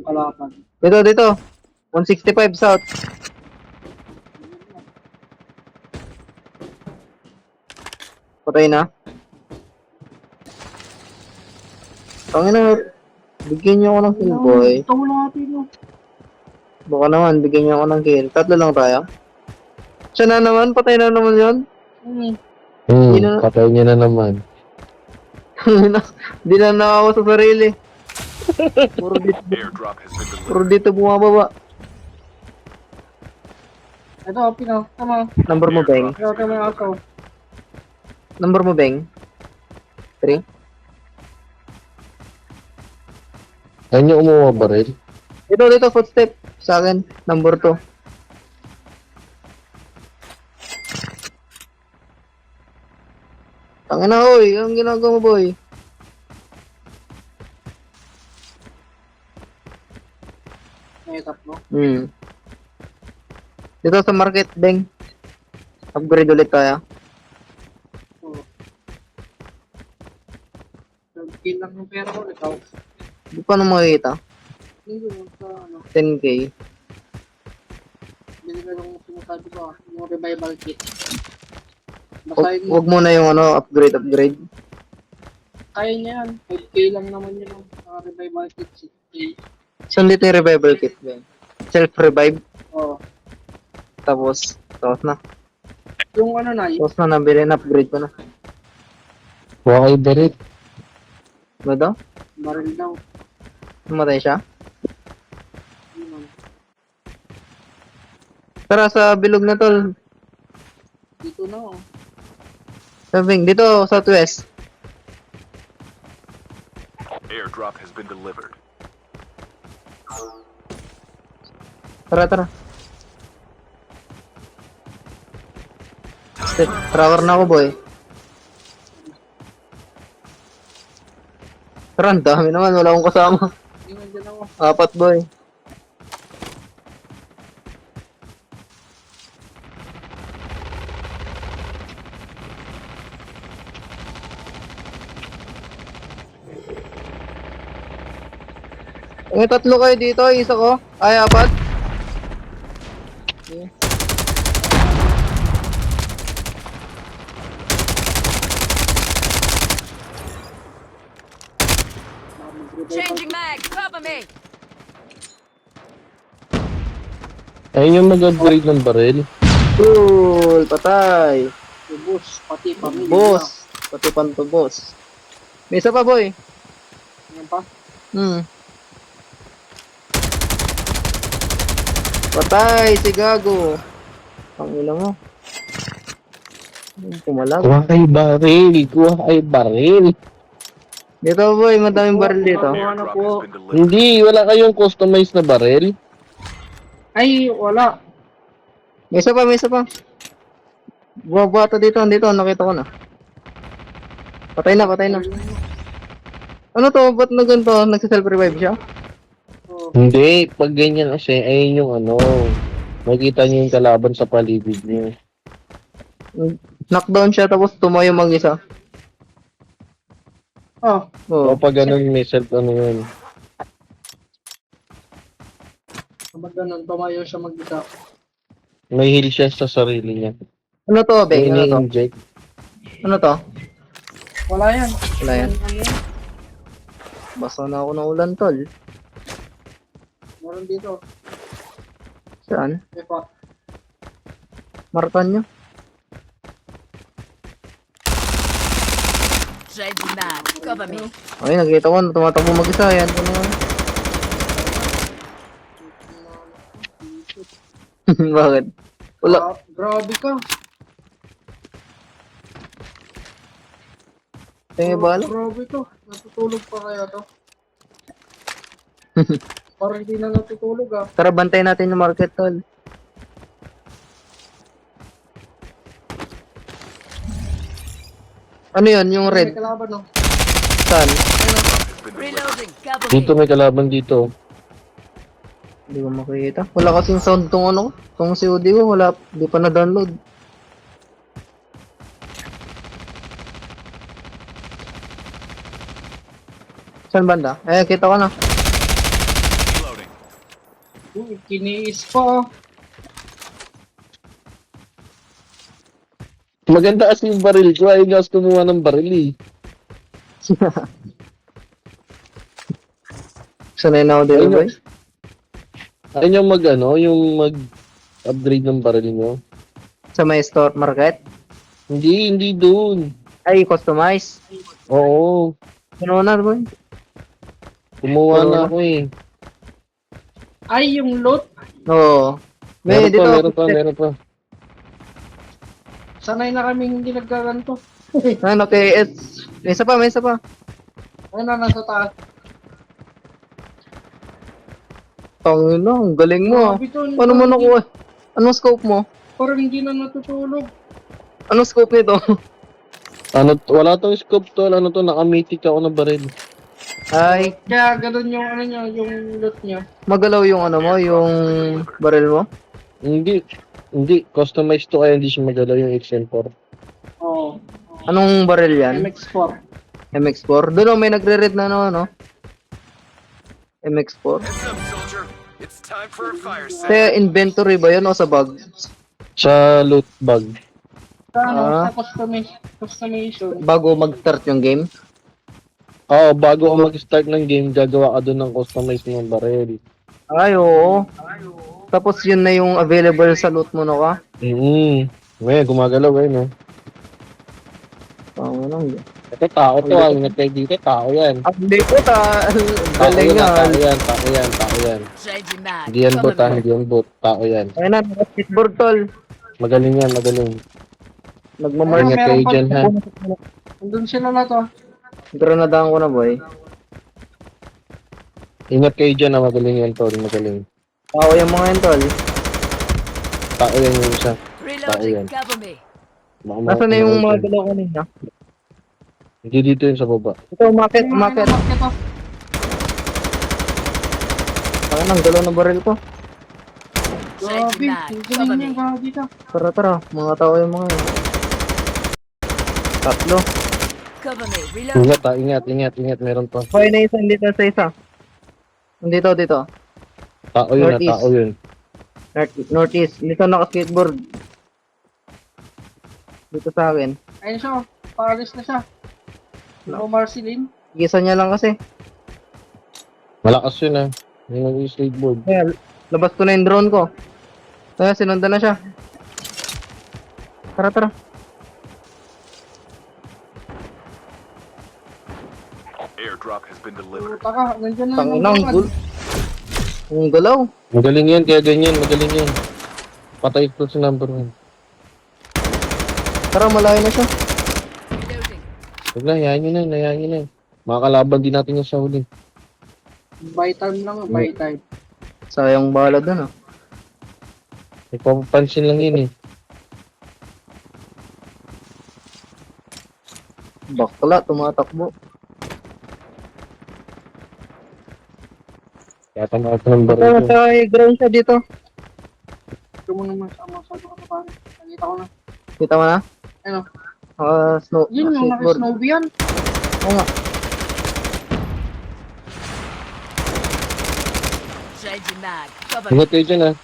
yung kalaban. Dito. 165 south. Patay na. Tangina, bigyan niyo ako ng kill, boy. Ito mo natin yun. Baka naman, bigyan niyo ako ng kill. Tatlo lang tayo. Siya na naman, patay na naman yun. Di na- Patay niya na naman. Di na nakawa sa sarili. Airdrop has been delivered. Puro dito bumababa. Ito, Pino. Tama. Number mo, Beng. Ito, tama yung aso. Number mo, Beng. 3. Ayun yung umuha baril. Dito, footstep. Sa akin, number 2. Tangina, oy. Anong ginagawa mo, boy? May tatlo. Dito sa market, Beng. Upgrade ulit tayo. So, kill lang yung pera ko. Ikaw. Di pa na makikita. Hindi yung sa ano. 10k. Binigay ng sinasabi ko. Yung revival kit. Basahin mo. Huwag mo na yung upgrade. Kaya niya yan. 5K lang naman yun. Revival kit. 6K. Saan dito yung revival kit, Beng? Self-revive. Oo. Tapos na. Yung ano na. Tapos na, nabili na, upgrade ko na. Kuha kayo baril. Ano daw? Baril daw. Namatay siya? Yun. Tara sa bilog na tol. Dito na oh. Sabing, dito, southwest. Airdrop has been delivered. Tara. Tracker na ako, boy. Tara, ang dami naman. Wala akong kasama. Hindi nandiyan ako. 4, boy. May 3 kayo dito. Isa ko. Ay, 4. Okay. Changing mag, cover me. Ayun yung mag-upgrade ng baril. Cool. Patay. Ubus. Pati pamilya. Boss. Pati panto, boss. May isa pa, boy. Ano pa? Patay si Gago. Ang ina mo. Pumalag. Kuha kayo baril. Dito, boy. Madaming baril dito. Ano Airdrop po? has been delivered. Hindi, wala kayong customized na baril. Ay, wala. May isa pa. Buwabata dito. Nakita ko na. Patay na. Ano to? Ba't na ganito? Nagsa-self-revive siya? Oh, Hindi, pag ganyan kasi, ayun yung ano. Makita niyo yung kalaban sa paligid niyo. Knockdown siya tapos tumayo mag-isa. oh. Oh. Kapag ganun, may self ano yun. Kapag ganun, tumayo siya mag-isa. May heal siya sa sarili niya. Ano to, May Beng? Ano to? ini-inject. Ano to? Wala yan. Wala yan. Ano yan? Basta na ako ng ulan, tol. Meron dito. Saan? May pa. Markan nyo. Changing mag, cover me. Ay, nakita ko. Tumatakbo mag-isa. Yan. Ano naman. Bakit? Wala. Grabe ka. Tingin bala. Grabe to. Natutulog pa kaya to. Parang hindi na natutulog ah. Tara, bantayin natin yung market, tol. Ano yun? Yung May red? kalaban no. Saan? Has been delivered. Reloading, cover Dito me. may kalaban dito. Hindi ko makikita. Wala kasing sound tong ano. Tong COD ko. Wala. Hindi pa na-download. Saan banda? Eh, kita ko na. Uy, kiniis pa. Maganda kasi yung baril ko. Ayaw nga kasi kumuha ng baril eh. Sanay na ako dito, Ayun. boy. Ayaw nyo mag ano, yung mag-upgrade ng baril nyo. Sa may store market. Hindi doon. Ay, customize. Oo. Ano na, boy? Kumuha na ako eh. Ay, yung loot. Oo. May Meron dito. pa, meron pa. Sanay na kami hindi nagkaganto. Ano, KS. May isa pa. Ayun na, nasa taas. Tangin na, ang galing mo ah. Grabe to, Paano mo nakuha? Anong scope mo? Parang hindi na natutulog. Anong scope nito? Ano, wala tong scope to. Ano to, nakamitik ako ng baril. Ay, Kaya ganun yung ano niya, yung loot niya. magalaw yung ano mo, yung barrel mo? Hindi. Customized to kaya hindi siya magalaw yung XM4. Oo. Anong barrel yan? MX4. MX4? Doon may nagre-read na ano? MX4? Heads up, soldier. It's time for a fire Sa sale. inventory ba yun o sa bag? Sa loot bag. Sa ano, Ah. sa customization. Bago mag-start yung game? Oo, bago ako mag-start ng game, gagawa ka doon ng customized ng baril. Ay, oo. Tapos yun na yung available sa loot mo no ka? Ngayon, gumagalaw eh, no? Tama lang. Ito, tao to, ah. Ingat kayo dito, tao yan. Hindi ko ta. Tao Galing yan, nga. tao yan. Changing mag. Hindi yan bot, Cover ah. me. Hindi yan bot. Tao yan. Ayun na, skateboard tol. Magaling yan, magaling. Nagmamark. Ingat kayo dyan, ha? Andun sila na to. Granadahan ko na boy. Ingat kayo dyan, ah. Magaling yan, tol. Magaling. Tao yung mga yun tol. Tao yan yung isa. Reloading. yan. Cover me. Baka Nasaan na yung mga dyan. galaw kanina? Hindi dito yun sa baba. Ito, umakit. Market to. Ayun ang galaw ng barrel ko. Grabe, Changing mag. ang Cover galing me. niya, grabe ka. Tara. Mga tao yung mga yun. Tatlo. Cover me. Reloading. Ingat, ah. Ingat. Meron pa. Okay na isa, dito sa isa. Dito. Tao yun, ah. Northeast. Tao yun. Northeast. Dito naka-skateboard. Dito sa akin. Ayun siya, oh. Paalis na siya. No. Marceline. Gisa niya lang kasi. Malakas yun, ah. Yung nag-skateboard. Kaya, labas ko na yung drone ko. Kaya, sinundan na siya. Tara. Airdrop has been delivered. Puta ka, nandiyan na Tangina, ang gul. Ang galaw. Magaling yan, kaya ganyan, magaling yan. Patay ito sa number 1. Tara, malayo na siya. Reloading. Huwag na, hayaan nyo na. Makakalaban din natin yung sa huli. Buy time lang, buy time. Sayang bala dun ah. Ipapansin lang yun eh. Bakla, tumatakbo. Kaya tama ito ng Basta baril ko. sa ground siya dito. Ito mo naman sa mga sabi ko na pare. Nakita ko na. Kita mo na? Ano? Snow. Yun yung Skateboard. naka-snowbie yan. Oo nga. Changing mag. Cover me. Ingat kayo dyan ah.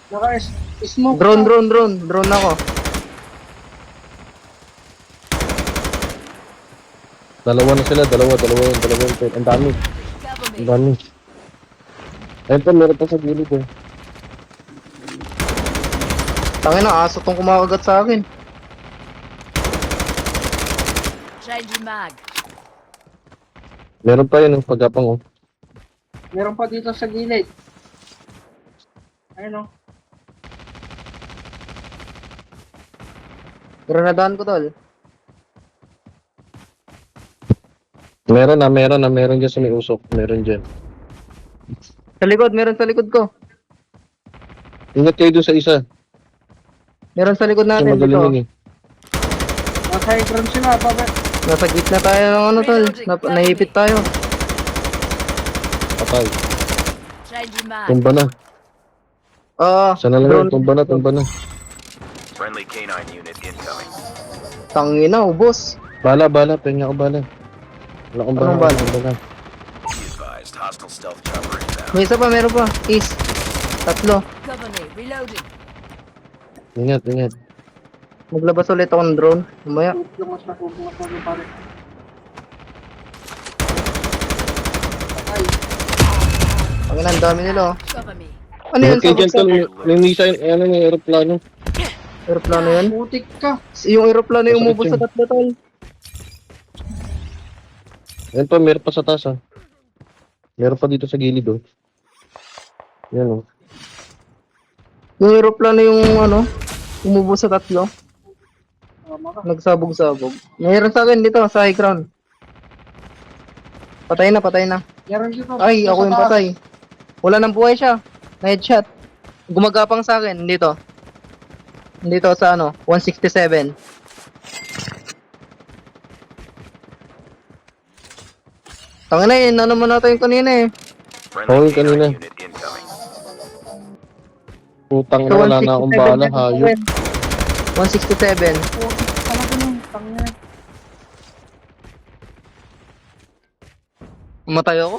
Naka-smoke. Drone ako. Dalawa na sila, dalawa yun. Ang dami. Cover me. Ang dami. Ayun pa, meron pa sa gilid eh. Tangin na, aso tong kumakagat sa akin. Changing mag. Meron pa yun, pagkapang oh. Meron pa dito sa gilid. Ayun o. Granadahan ko tol. Meron dyan sa may usok. Meron dyan. Sa likod, meron sa likod ko. Ingat kayo dun sa isa. Meron sa likod Kasi natin magaling dito. yun eh. Nasa high ground sila, pape. Nasa gitna tayo ng ano tol. Nahipit tayo. Patay. Changing mag. Tumba na. Sana lang yun. Tumba na. Friendly canine unit incoming. Tangina, ubos. Bala. Penga ko bala. Wala akong Anong bala. bala? Be advised, hostile stealth chopper them. May isa pa, meron pa. East. Tatlo. Cover me. Reloading. Ingat, ingat. Maglabas ulit ako ng drone. Mamaya. Lumas na pare. Ay, Ang ang dami nila oh. Cover me. Ano yun? Okay, dyan, tol. Sabagsak. May missile, ano, may aeroplano. Aeroplano yan? putik ka. Yung aeroplano yung umubos sa tatlo tol. Yan pa, meron pa sa taas, ah. Meron pa dito sa gilid, oh. Yan, oh. Yung aeroplano yung ano, umubos sa tatlo. Tama ka. Nagsabog-sabog. Mayroon sa akin dito, sa high ground. Patay na, patay na. Meron dito. Ay, ako Sa yung taas. patay. Wala nang buhay siya. Na-headshot. Gumagapang sa akin, dito. Dito sa ano, 167. Tangina na yun, ano mo natin yung kanina eh. Oh, Friendly K9 kanina. unit incoming. Putang na, wala na akong bala, hayop. 167. Putik talaga nun. Tangina. Umatay ako?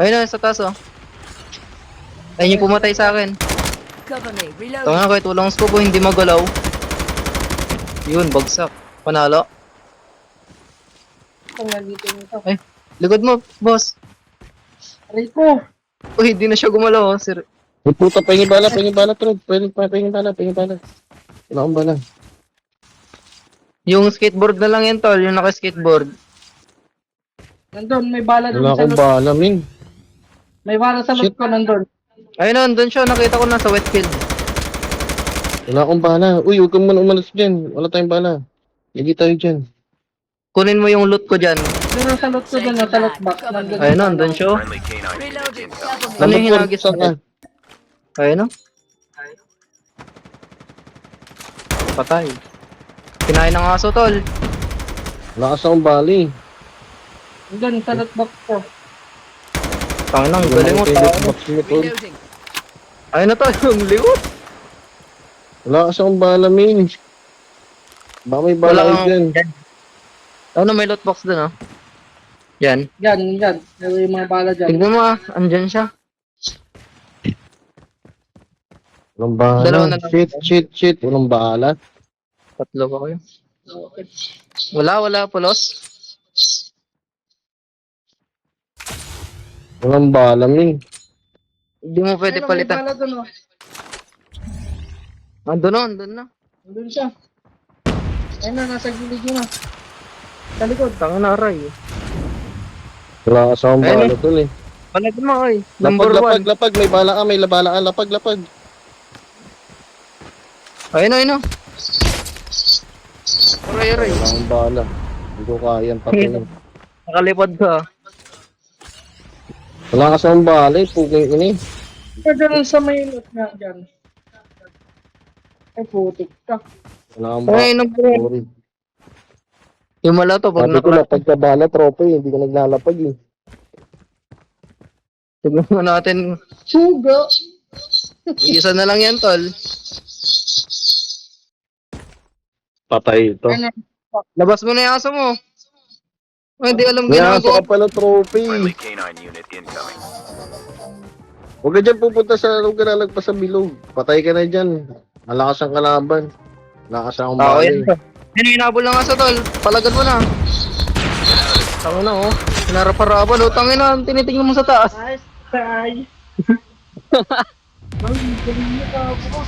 Ayun na, sa taas oh. Ayun yung pumatay sa akin. Cover me. Reloading. Tanga kahit walang scope oh, hindi magalaw. Yun, bagsak. Panalo. Kung nandito nito. Ay, likod mo, boss. Aray ko. Uy, hindi na siya gumalaw oh, sir. Ay, puta, pahingin bala, Trod. Pahingin bala. Wala akong bala. Yung skateboard na lang yan tol, yung naka-skateboard. Nandun, may bala Wala dun sa akong loot. bala, min. May bala sa loot Shit. ko nandun. Ayun na, andun siya, nakita ko na sa wet field. Wala akong bala. Uy, huwag kang muna umalas dyan. Wala tayong bala. Lagi tayo dyan. Kunin mo yung loot ko dyan. Meron sa loot ko dun, sa loot box. Nandun. Ayun na, andun siya oh. Friendly K9 unit Reloading. incoming. Cover me. Ano yung Number hinagis four, mo? Ayun no? Patay. Kinain ng aso tol. Wala kasi akong bali. Nandun, sa loot box ko. Tanginang, Wala galing mo akong tao. favorite box mo, tol. Reloading. Ayun na tol, yung liwot. Wala kasi akong bala, min. Baka may bala kayo dyan. Ano, may loot box dun oh. Yan. Yan. Meron yung mga bala dyan. Tignan mo ah, andyan siya. Walang bala. Dalawa na lang. Shit. Walang bala. Tatlo ba kayo? Wala, pulos. Walang bala, min. Hindi mo pwede Ayun, palitan. May bala dun, oh. Andun na. Nandun siya. Ayun na, nasa gilid yun, ah. Sa likod. Tanga na aray. Wala kasi akong Ayun, bala, tol, eh. Palag mo oy. Number Lapag. 1. May bala ka, may bala ka. Lapag. Ayun oh. Aray. Wala akong bala. Hindi ko kaya ang patayin. Nakalipad ka. Wala kasi akong bala, eh. Puking ini. Pwede sa may loot nga dyan. Ay, putik ka. Wala akong bala. Ay, number 1. Sorry. Yung mala to, pag Sabi ko, nakla... lapag ka bala, tropa, eh. Hindi ka naglalapag, eh. Tignan mo natin. Suga! Isa na lang yan, tol. Patay ito. Ano? Labas mo na yung aso mo. Ay, di alam Kaya ginagawa. ka pala, trophy. Friendly K9 unit incoming. Huwag ka dyan pupunta sa lugar na lagpas sa bilog. Patay ka na dyan. Malakas ang kalaban. Malakas ang Oo, bala, yan. Yan, hinabol ng aso, tol. Palagad mo na. Tangin na, oh. Hinarap-harapan, oh. Tangin na, tinitingnan mo sa taas. Ay, ay. Ay, galing niya ka ako.